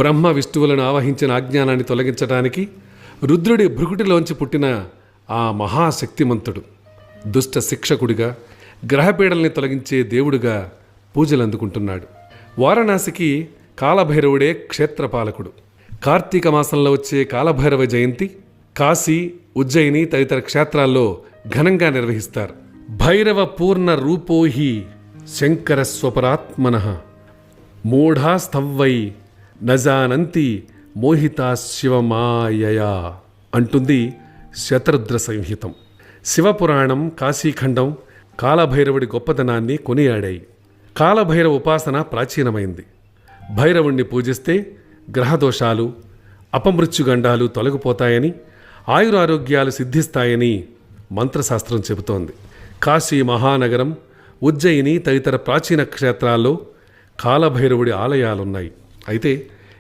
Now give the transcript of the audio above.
బ్రహ్మ విష్ణువులను ఆవహించిన అజ్ఞానాన్ని తొలగించడానికి రుద్రుడి భృకుటిలోంచి పుట్టిన ఆ మహాశక్తిమంతుడు దుష్ట శిక్షకుడిగా గ్రహపీడల్ని తొలగించే దేవుడిగా పూజలు అందుకుంటున్నాడు. వారణాసికి కాలభైరవుడే క్షేత్రపాలకుడు. కార్తీక మాసంలో వచ్చే కాలభైరవ జయంతి కాశీ, ఉజ్జయిని తదితర క్షేత్రాల్లో ఘనంగా నిర్వహిస్తారు. భైరవ పూర్ణ రూపోహి శంకర స్వపరాత్మనః మూఢాస్తవ్వై నజానంతి మోహితా శివమాయయా అంటుంది శతరుద్ర సంహితం. శివపురాణం, కాశీఖండం కాలభైరవుడి గొప్పతనాన్ని కొనియాడాయి. కాలభైరవ ఉపాసన ప్రాచీనమైంది. భైరవుణ్ణి పూజిస్తే గ్రహదోషాలు, అపమృత్యుగండాలు తొలగిపోతాయని, ఆయురారోగ్యాలు సిద్ధిస్తాయని మంత్రశాస్త్రం చెబుతోంది. కాశీ మహానగరం, ఉజ్జయిని తదితర ప్రాచీన క్షేత్రాల్లో కాలభైరవుడి ఆలయాలున్నాయి. అయితే